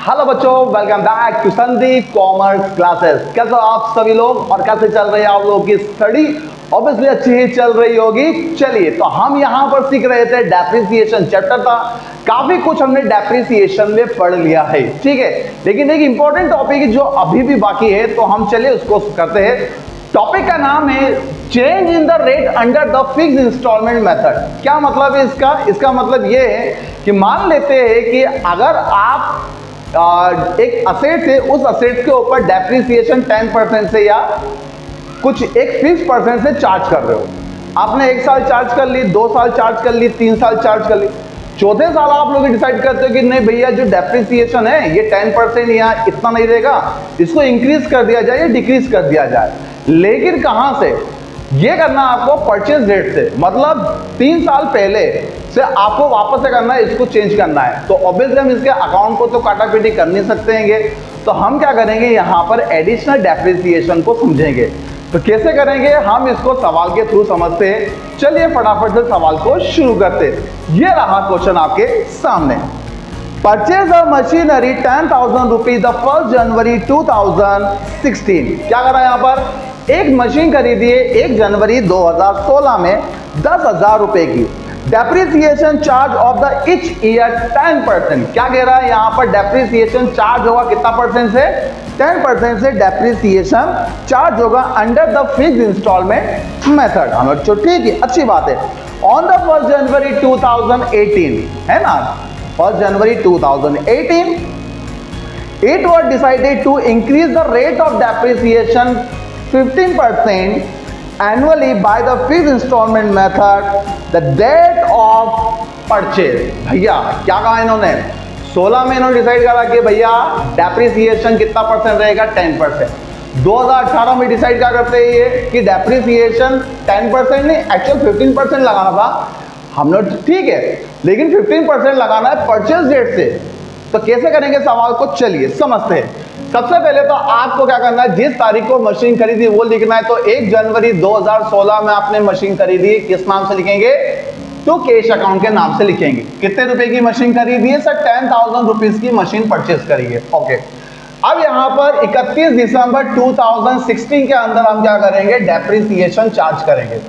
Hello बच्चों, welcome back to Sandeep commerce classes. कैसे हो आप सभी लोग और कैसे चल रही है आप लोगों की स्टडी? ऑब्वियसली अच्छी ही चल रही होगी। चलिए, तो हम यहाँ पर सीख रहे थे डेप्रिसिएशन चैप्टर था। काफी कुछ हमने डेप्रिसिएशन में पढ़ लिया है, ठीक है। लेकिन एक इंपॉर्टेंट टॉपिक जो अभी भी बाकी है, तो हम चलिए उसको करते हैं। टॉपिक का नाम है change in the rate under the fix instalment method. क्या मतलब है इसका? इसका मतलब ये है कि मान लेते हैं कि अगर आप एक असेट है, उस असेट के ऊपर डेप्रिसिएशन 10% से या कुछ एक फिक्स परसेंट से चार्ज कर रहे हो। आपने 1 साल चार्ज कर ली, 2 साल चार्ज कर ली, 3 साल चार्ज कर ली। चौथे साल आप लोग डिसाइड करते हो कि नहीं भैया, जो डेप्रिसिएशन है ये 10% या इतना नहीं रहेगा, इसको इंक्रीज कर दिया जाए या डिक्रीज कर दिया जाए। लेकिन कहां से ये करना? आपको परचेज रेट से, मतलब 3 साल पहले से आपको वापस से करना है, इसको चेंज करना है। तो ऑब्वियसली हम इसके अकाउंट को तो काटापीटी कर नहीं सकते हैं, तो हम क्या करेंगे, यहाँ पर एडिशनल डेप्रिसिएशन को समझेंगे। तो कैसे करेंगे हम इसको सवाल के थ्रू समझते हैं। चलिए फटाफट से सवाल को शुरू करते हैं। ये रहा क्वेश्चन आपके सामने। Purchase a machinery 10,000 rupees the 1 जनवरी 2016। क्या करा यहाँ पर? एक मशीन खरीदी है 1 जनवरी 2016 में 10,000 रुपए की। Depreciation charge of the each year 10%। क्या कह रहा है यहाँ पर? डेप्रिसिएशन चार्ज होगा कितना परसेंट से? 10% से डेप्रिसिएशन चार्ज होगा under the fix instalment method. हम ठीक है, अच्छी बात है। ऑन द 1 जनवरी 2018, है ना, 1 जनवरी 2018 it was decided to increase the rate of depreciation 15% annually by the fixed installment method the date of purchase। भैया क्या कहा इन्होंने? 16 में इन्होंने डिसाइड करा कि भैया डेप्रिसिएशन कितना परसेंट रहेगा? 10%। 2018 में डिसाइड क्या करते हैं ये कि डेप्रिसिएशन 10% नहीं, एक्चुअल 15% लगाना था हमने, ठीक है, लेकिन 15% लगाना है परचेज डेट से। तो कैसे करेंगे सवाल को? चलिए समझते हैं। सबसे पहले तो आपको क्या करना है, जिस तारीख को मशीन खरीदी वो लिखना है। तो 1 जनवरी 2016 में आपने मशीन खरीदी, किस नाम से लिखेंगे? तो कैश अकाउंट के नाम से लिखेंगे। कितने रुपए की मशीन खरीदी है सर? 10,000 रुपीज की मशीन परचेज करी है। ओके, अब यहां पर 31 दिसंबर 2016 के अंदर हम क्या करेंगे? डेप्रिसिएशन चार्ज करेंगे।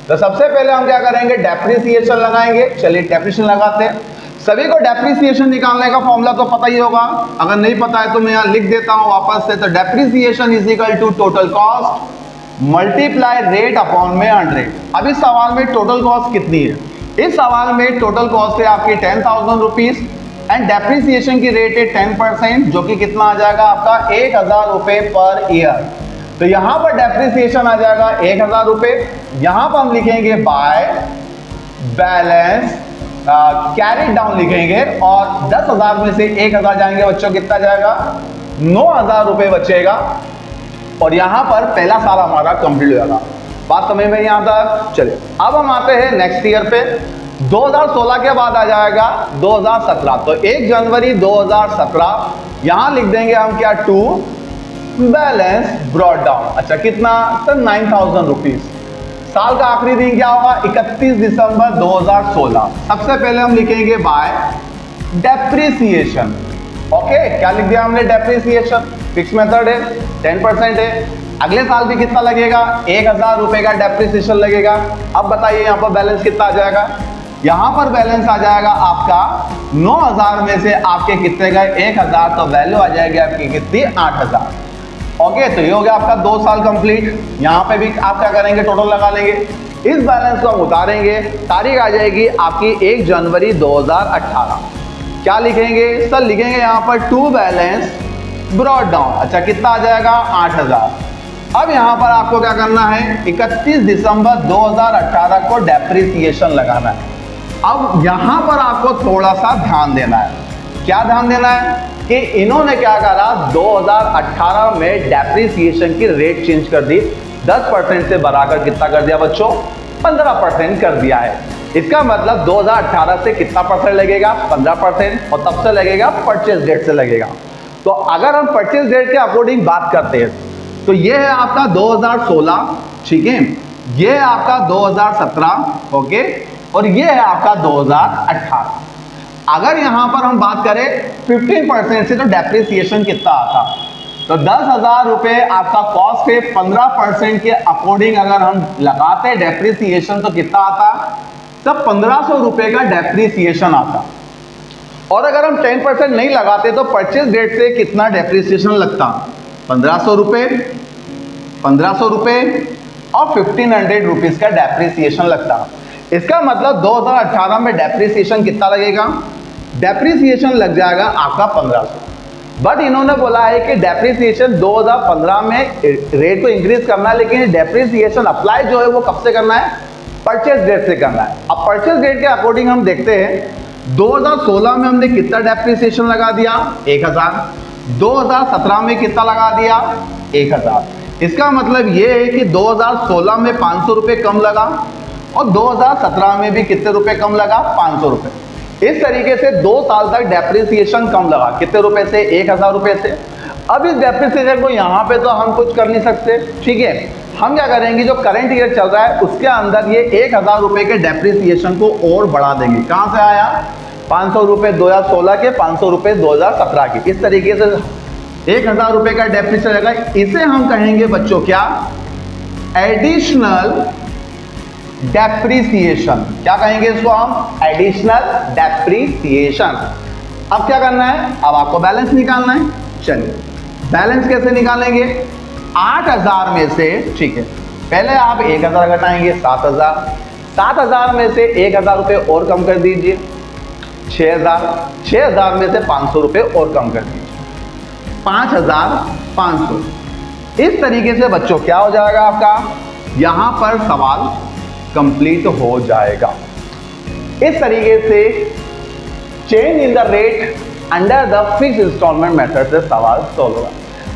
तो सबसे पहले हम क्या करेंगे? डेप्रिसिएशन लगाएंगे। चलिए डेप्रिसिएशन लगाते हैं। सभी को डेप्रिसिएशन निकालने का फॉर्मूला तो पता ही होगा, अगर नहीं पता है तो मैं यहां लिख देता हूं वापस से। तो depreciation is equal to total cost multiply rate upon में 100। अब इस सवाल में टोटल कॉस्ट कितनी है? इस सवाल में टोटल कॉस्ट है आपकी 10,000 रुपीज एंड डेप्रिसिएशन की रेट है 10%, जो कि कितना आ जाएगा आपका? 1,000 रुपए पर ईयर। तो यहां पर डेप्रिसिएशन आ जाएगा 1,000 रुपए। यहां पर हम लिखेंगे बाय बैलेंस कैरी डाउन लिखेंगे, और 10,000 में से 1,000 जाएंगे बच्चों, कितना जाएगा? 9,000 रुपए बचेगा। और यहां पर पहला साल हमारा कंप्लीट हो जाएगा। बात समझ में यहां तक? चलिए अब हम आते हैं नेक्स्ट ईयर पे। 2016 के बाद आ जाएगा 2017। तो 1 जनवरी 2017 यहां लिख देंगे हम क्या? To balance brought down. अच्छा कितना सर? 9,000 रुपीज। साल का आखिरी दिन क्या होगा? 31 दिसंबर 2016। सबसे पहले हम लिखेंगे बाय डेप्रिसिएशन। ओके, क्या लिख दिया हमने? डेप्रिसिएशन फिक्स मेथड है, 10% है। अगले साल भी कितना लगेगा? 1,000 रुपए का डेप्रिसिएशन लगेगा। अब बताइए यहाँ पर बैलेंस कितना आ जाएगा? यहाँ पर बैलेंस आ जाएगा आपका 9,000 में से आपके कितने गए? 1,000। तो वैल्यू आ जाएगी आपकी कितनी? 8,000। ओके, तो ये हो गया आपका 2 साल कंप्लीट। यहाँ पे भी आप क्या करेंगे? टोटल लगा लेंगे। इस बैलेंस को हम उतारेंगे। तारीख आ जाएगी आपकी 1 जनवरी 2018। क्या लिखेंगे सर? लिखेंगे यहाँ पर टू बैलेंस ब्रॉट डाउन। अच्छा कितना आ जाएगा? 8,000। अब यहाँ पर आपको क्या करना है? 31 दिसंबर 2018 को डेप्रिसिएशन लगाना है। अब यहाँ पर आपको थोड़ा सा ध्यान देना है। क्या ध्यान देना है? कि इन्होंने क्या करा? 2018 में डेप्रिसिएशन की रेट चेंज कर दी, 10% से बढ़ाकर कितना कर दिया बच्चों? 15% कर दिया है। इसका मतलब 2018 से कितना परसेंट लगेगा? 15%, और तब से लगेगा परचेज डेट से लगेगा। तो अगर हम परचेज डेट के अकॉर्डिंग बात करते हैं तो ये है आपका 2016, ठीक है, ये है आपका 2017, ओके, और ये है आपका 2018। अगर यहां पर हम बात करें 15% से तो डेप्रिसिएशन कितना आता, तो 10,000 रुपए आपका कॉस्ट है, 15% के अकॉर्डिंग अगर हम लगाते हैं डेप्रिसिएशन तो कितना आता, तब 1500 रुपए का डेप्रिसिएशन आता। और अगर हम 10% नहीं लगाते तो परचेज डेट से कितना डेप्रिसिएशन लगता, 1500 रुपए, 1500 रुपए और 1500 रुपीज का डेप्रिसिएशन लगता। इसका मतलब 2018 में डेप्रिसिएशन कितना लगेगा, डेप्रिसिएशन लग जाएगा आपका 1500। बट इन्होंने बोला है कि डेप्रिसिएशन 2015 में रेट को इंक्रीज करना है, लेकिन डेप्रिसिएशन अप्लाई जो है वो कब से करना है, परचेज डेट से करना है। अब परचेज डेट के अकॉर्डिंग हम देखते हैं 2016 में हमने कितना डेप्रिसिएशन लगा दिया, 1000। 2017 में कितना लगा दिया, 1000। इसका मतलब ये है कि 2016 में 500 रुपए कम लगा और 2017 में भी कितने रुपए कम लगा, 500 रुपए। इस तरीके से 2 साल तक डेप्रिसिएशन कम लगा, कितने रुपए से, 1000 रुपए से। अब इस डेप्रिसिएशन को यहाँ पे तो हम कुछ कर नहीं सकते, ठीक है। हम क्या करेंगे, जो करंट ईयर चल रहा है उसके अंदर ये 1000 रुपए के डेप्रिसिएशन को और बढ़ा देंगे। कहां से आया, 500 रुपए 2016 के, 500 रुपए 2017 के। इस तरीके से 1000 रुपए का डेप्रिसिएशन रहेगा। इसे हम कहेंगे बच्चों क्या, एडिशनल डेप्रिसिएशन। क्या कहेंगे इसको हम, एडिशनल डेप्रिसिएशन। अब क्या करना है, अब आपको बैलेंस निकालना है। चलिए बैलेंस कैसे निकालेंगे, 8000 में से, ठीक है, पहले आप 1000 घटाएंगे, 7000। 7000 में से 1000 रुपए और कम कर दीजिए, 6000। 6000 में से 500 रुपए और कम कर दीजिए, 5500। इस तरीके से बच्चों क्या हो जाएगा आपका, यहां पर सवाल कंप्लीट हो जाएगा। इस तरीके से change in the rate under the fix instalment method से सवाल सॉल्व होगा।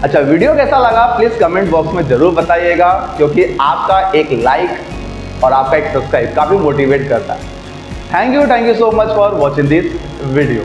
अच्छा, वीडियो कैसा लगा प्लीज कमेंट बॉक्स में जरूर बताइएगा, क्योंकि आपका एक लाइक और आपका एक सब्सक्राइब काफी मोटिवेट करता है। Thank you so much for watching this video.